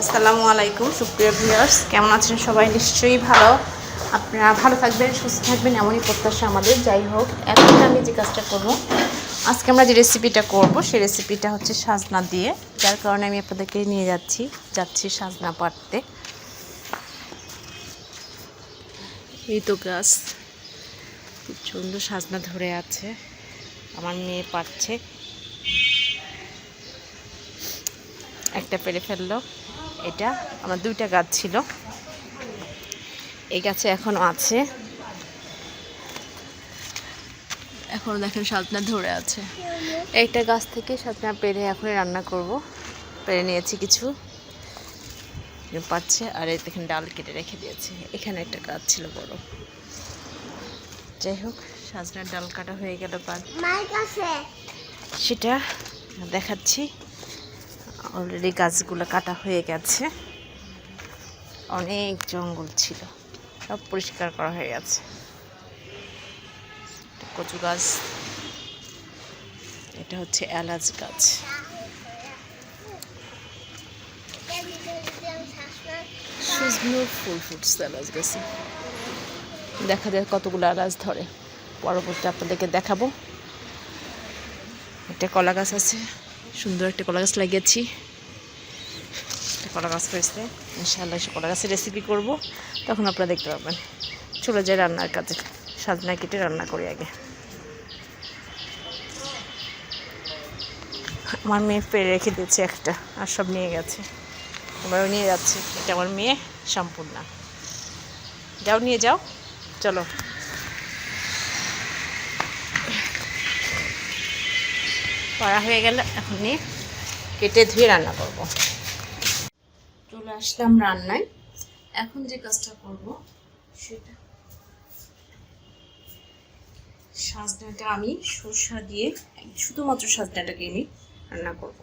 আসসালামু আলাইকুম সুপ্রিয় ভিউয়ার্স, কেমন আছেন সবাই? নিশ্চয়ই ভালো। আপনারা ভালো থাকবেন, সুস্থ থাকবেন, এমনই প্রত্যাশা আমাদের। যাই হোক, এখন আমি যে কাজটা করব, আজকে আমরা যে রেসিপিটা করব সেই রেসিপিটা হচ্ছে সাজনা দিয়ে, যার কারণে আমি আপনাদেরকে নিয়ে যাচ্ছি সাজনা পাড়তে। এই তো গাছ প্রচণ্ড সাজনা ধরে আছে, আমার মেয়ে পাড়ছে। একটা পেরে ফেললো। এটা আমার দুইটা গাছ ছিল, এই গাছে এখনও আছে, এখনও দেখেন সাজনা ধরে আছে। একটা গাছ থেকে সাজনা পেরে এখন রান্না করব। পেরে নিয়েছি কিছু, পাচ্ছে। আর এই দেখেন ডাল কেটে রেখে দিয়েছি। এখানে একটা গাছ ছিল বড়। যাই হোক, সাজনার ডাল কাটা হয়ে গেল, সেটা দেখাচ্ছি। অলরেডি গাছগুলো কাটা হয়ে গেছে, অনেক জঙ্গল ছিল, সব পরিষ্কার করা হয়ে গেছে। কচু গাছ, এটা হচ্ছে এলাচ গাছ। সজনে ফুল ফুটছে এলাচ গাছে, দেখা যায় কতগুলো এলাচ ধরে। পরবর্তী আপনাদেরকে দেখাবো। একটা কলা গাছ আছে, সুন্দর একটা কলা গাছ লাগিয়েছি। একটা কলা গাছ হয়েছে, ইনশাআল্লাহ সে কলা গাছের রেসিপি করব, তখন আপনারা দেখতে পাবেন। চলে যায় রান্নার কাজে, সাজনা কেটে রান্না করি আগে। আমার মেয়ে পেরে রেখে দিয়েছে একটা, আর সব নিয়ে গেছে, এবারও নিয়ে যাচ্ছে। এটা আমার মেয়ে সম্পূর্ণ। যাও, নিয়ে যাও, চলো। করা হয়ে গেল, এখন নিয়ে কেটে ধুয়ে রান্না করব। চলে আসলাম রান্নায়। এখন যে কাজটা করব সেটা, সাজনাটা আমি সরষা দিয়ে, শুধুমাত্র সাজনাটাকে আমি রান্না করব।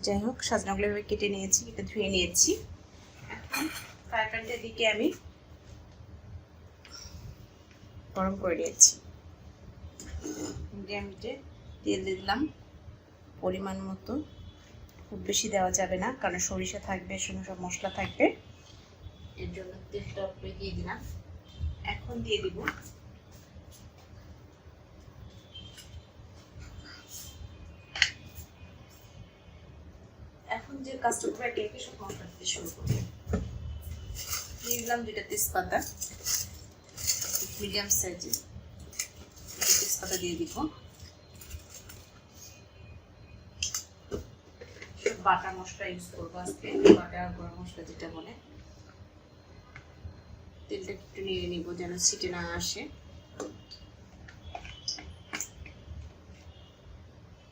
যাই হোক, সাজনাগুলো এভাবে কেটে নিয়েছি, কেটে ধুয়ে নিয়েছি। এখন ফ্রাই প্যানটার দিকে আমি গরম করে নিয়েছি। মিডিয়াম হিটে তেল দিলাম পরিমাণ মতো, খুব বেশি দেওয়া যাবে না, কারণ সরিষা থাকবে, সব মশলা থাকবে, এর জন্য তেলটা উপরে দিয়ে দিলাম। এখন দিয়ে দিব এখন যে কাজটা করে একে সব মশলা দিতে শুরু করব। দিয়ে দিলাম 2টা তেজপাতা, মিডিয়াম সাইজের তেজপাতা দিয়ে দিব। বাটা মশলা ইউজ করবো আজকে, বাটা গরম মশলা যেটা বলে। তেলটা একটু নেড়ে নিব যেন ছিটে না আসে।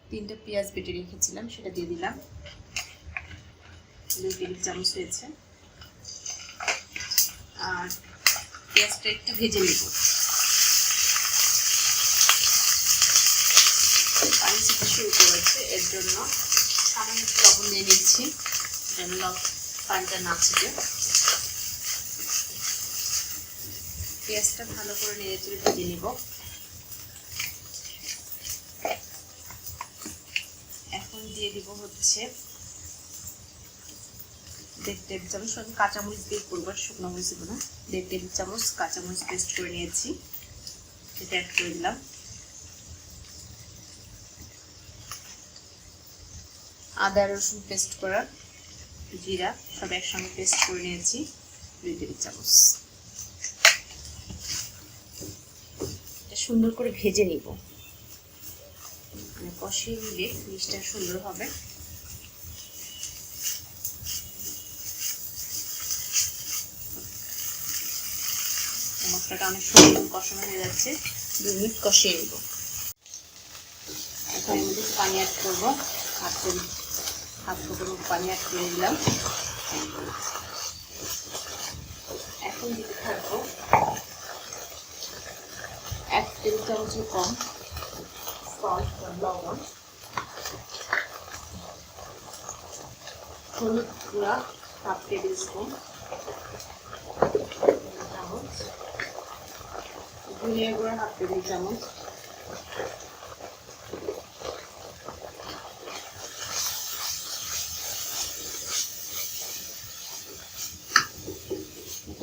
3টা পেঁয়াজ বেটে রেখেছিলাম, সেটা দিয়ে দিলাম। 2 টেবিল চামচ হয়েছে। আর পেঁয়াজটা একটু ভেজে নিব। পানি ছিটে শুরু করেছে, এর জন্য সামান্য একটু লবণ দিয়ে নিচ্ছি যেন পানিটা না ছিটে। পেঁয়াজটা ভালো করে নেড়ে চেড়ে ভেজে নিব। এখন দিয়ে দিব হচ্ছে 1.5 টেবিল চামচ, আমি কাঁচামরিচ দিয়ে করবো, শুকনো মরিচ দিব না। 1.5 টেবিল চামচ কাঁচামরিচ পেস্ট করে নিয়েছি, সেটা অ্যাড করে দিলাম। আদা রসুন পেস্ট করা, জিরা সব একসঙ্গে পেস্ট করে নিয়েছি, 2 টেবিল চামচ। এটা সুন্দর করে ভেজে নিব, মানে কষিয়ে নিলে জিনিসটা সুন্দর হবে। মশলাটা অনেক সুন্দর কষানো হয়ে যাচ্ছে, 2 মিনিট কষিয়ে নিব। এখন এর মধ্যে পানি অ্যাড করবো, হাফ কাপের মতো পানি অ্যাড করে দিলাম। এখন দিতে থাকবো 1 টেবিল চামচের কম সল্ট বা লবণ, হলুদ গুঁড়া হাফ টেবিল স্পুন, ধনিয়া গুঁড়া হাফ টেবিল চামচ,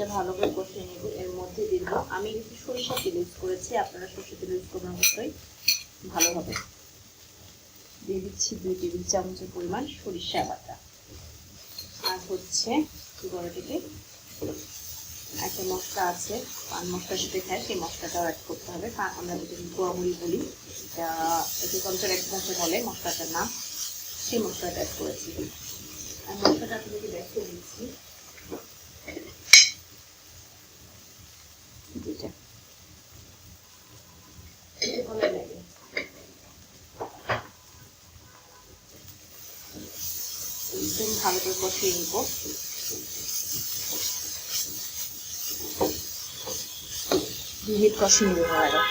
এটা ভালো করে কষিয়ে নেব। এর মধ্যে দিব আমি একটু সরিষা তেল ইউজ করেছি, আপনারা সরষের তেল ইউজ করবেন অবশ্যই, ভালো হবে। দিয়ে দিচ্ছি 2 টেবিল চামচের পরিমাণ সরিষা বাটা। আর হচ্ছে গড়াটিতে একটা মশলা আছে, পান মশলা সাথে খায়, সেই মশলাটাও অ্যাড করতে হবে। আমরা যেটা গোয়ামুড়ি বলি, এটা এগ্রিকালচার একদমকে বলে মশলাটার নাম, সেই মশলাটা অ্যাড করেছি। আর মশলাটা আপনাকে দেখতে দিচ্ছি, যেটা ভালো লাগে। একদম ভালো করে কষিয়ে নিব। 2 মিনিট কষিয়ে নেব। আরো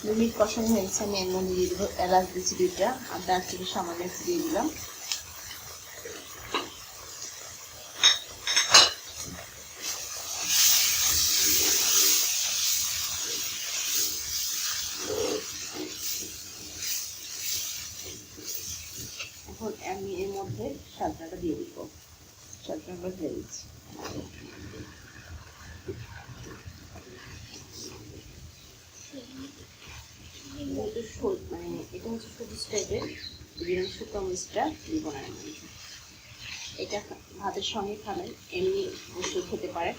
2 মিনিট কষানো হয়ে গেছে। আমি এর মধ্যে দিয়ে দেবো এলাচ দিচ্ছি 2টা, আর দারচিনি সামান্য একটু দিয়ে দিলাম। এখন আমি এর মধ্যে শাজনাটা দিয়ে দিব। শাজনাটা দিয়ে দিচ্ছি। মানে এটা হচ্ছে সবুজ টাইপের, শুকনো মরিচটা দিব না। এটা ভাতের সঙ্গে খাবেন, এমনি বসে খেতে পারেন।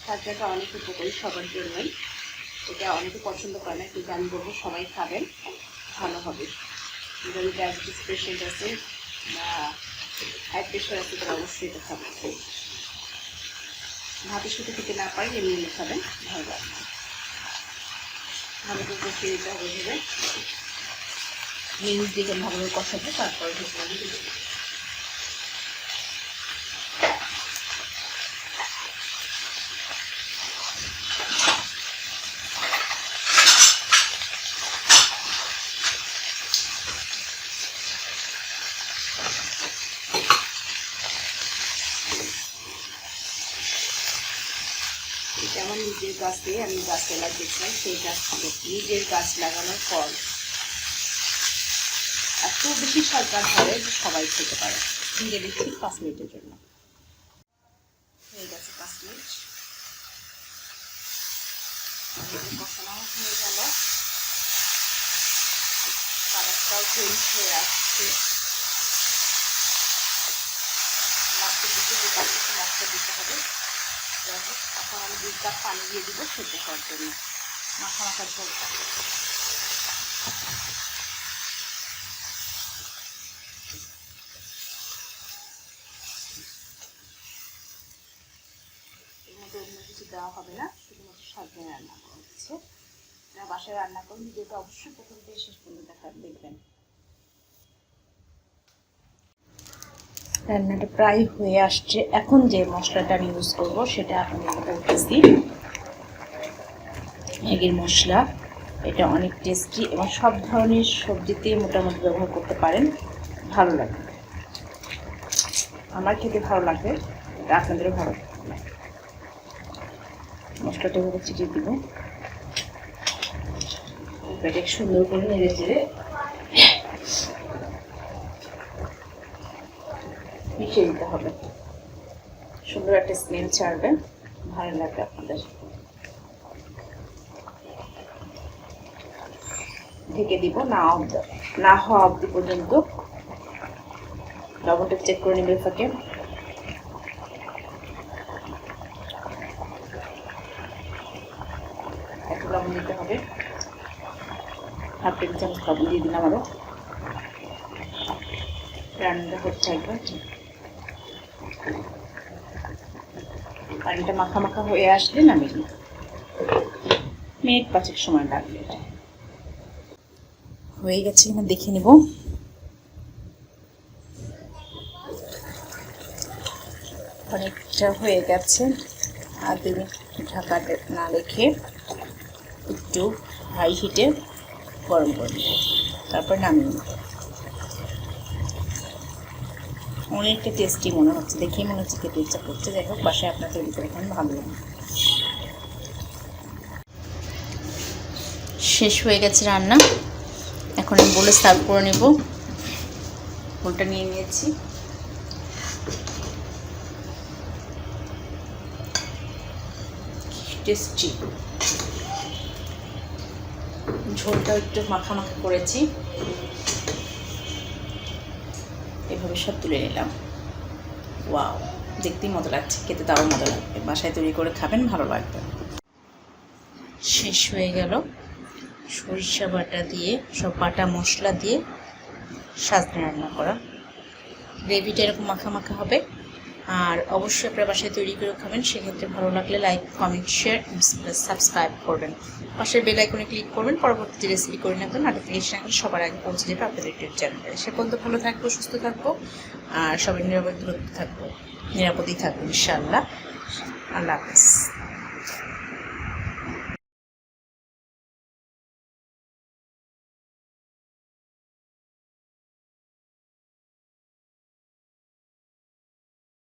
শাজনাটা অনেক উপকারী সবার জন্যই, এটা অনেকে পছন্দ করে না, কিন্তু আমি বলবো সবাই খাবেন, ভালো হবে। যদি ডায়াবেটিস পেশেন্ট আছে বা হাই প্রেশার আছে তারা অবশ্যই এটা খাবেন। ভাতের সাথে খেতে না পারেন এমনি খাবেন, ভালো লাগবে। ভালো করে কষিয়ে দিতে হবে ভেবে, মিনিট দিকে ভালো করে কষাতে, তারপরে এটা আমার নিজের গাছে, আমি গাছে লাগিয়েছিলাম, সেই গাছ নিজের গাছ লাগানোর ফল এত বেশি সরকার হবে যে সবাই খেতে পারে। দিয়ে দিচ্ছি 5 মিনিটের জন্য। হয়ে গেছে 5 মিনিট, কষানো হয়ে গেল, কালারটাও চেঞ্জ হয়ে আসছে। লাস্টের দিকে যে কাজটা মশলা দিতে হবে। এখন আমি 2 কাপ পানি দিয়ে দিব সেদ্ধ হওয়ার জন্য, মাখা মাখা ঝোলটা। এর মধ্যে অন্য কিছু দেওয়া হবে না, শুধুমাত্র সাজনা রান্না করা হচ্ছে। যারা বাসায় রান্না করুন, ভিডিওটা অবশ্যই প্রথম থেকে শেষ পর্যন্ত দেখবেন। রান্নাটা প্রায় হয়ে আসছে। এখন যে মশলাটা আমি ইউজ করবো সেটা আপনাদের বলতেছি, ম্যাগির মশলা। এটা অনেক টেস্টি এবং সব ধরনের সবজিতে মোটামুটি ব্যবহার করতে পারেন, ভালো লাগে। আমার খেতে ভালো লাগে, আপনাদেরও ভালো লাগবে। মশলাটা এভাবে ছিটিয়ে দিব, এটা সুন্দর করে নেড়ে চেড়ে মিশিয়ে দিতে হবে। সুন্দর একটা স্মেল ছাড়বে, ভালো লাগবে আপনাদের। ঢেকে দিব, না হওয়া অবধি পর্যন্ত। লবণটা চেক করে নেবে ফাঁকে। একটু লবণ দিতে হবে, 1/2 টেবিল চামচ লবণ দিয়ে দিলাম। আরও রান্নাটা করতে থাকবে। পানিটা মাখা মাখা হয়ে আসলে নামিয়ে দিই। মিনিট 5 সময় লাগবে। এটা হয়ে গেছে কিনা দেখে নেব। অনেকটা হয়ে গেছে। আর 2 মিনিট ঢাকা না রেখে একটু হাই হিটে গরম করে নেব, তারপর নামিয়ে নেব। অনেকটা টেস্টি মনে হচ্ছে, দেখেই মনে হচ্ছে খেতে ইচ্ছা করছে। যাই হোক, বাসায় আপনার তৈরি করে খান, ভালো লাগে। শেষ হয়ে গেছে রান্না। এখন আমি বলে সার্ভ করে নেব। বোলটা নিয়ে নিয়েছি। টেস্টি। ঝোলটা একটু মাখা মাখা করেছি, এভাবে সব তুলে নিলাম। ওয়াও, দেখতেই মজা লাগছে, খেতে তারও মজা লাগবে। বাসায় তৈরি করে খাবেন, ভালো লাগবে। শেষ হয়ে গেল সরিষা বাটা দিয়ে, সব বাটা মশলা দিয়ে সাজনা রান্না করা। গ্রেভিটা এরকম মাখা মাখা হবে। আর অবশ্যই আপনার বাসায় তৈরি করে খাবেন। সেক্ষেত্রে ভালো লাগলে লাইক, কমেন্ট, শেয়ার, সাবস্ক্রাইব করবেন। পাশের বেল আইকনে ক্লিক করবেন। পরবর্তী যে রেসিপি করে নেবেন নোটিফিকেশন আসলে সবার আগে পৌঁছে যাবে আপনাদের ইউটিউব চ্যানেলে। সে পর্যন্ত ভালো থাকবো, সুস্থ থাকবো, আর সবাই নিরাপদ দূরত্ব থাকবো, নিরাপদেই থাকবো ইনশাআল্লাহ। আল্লাহ হাফেজ।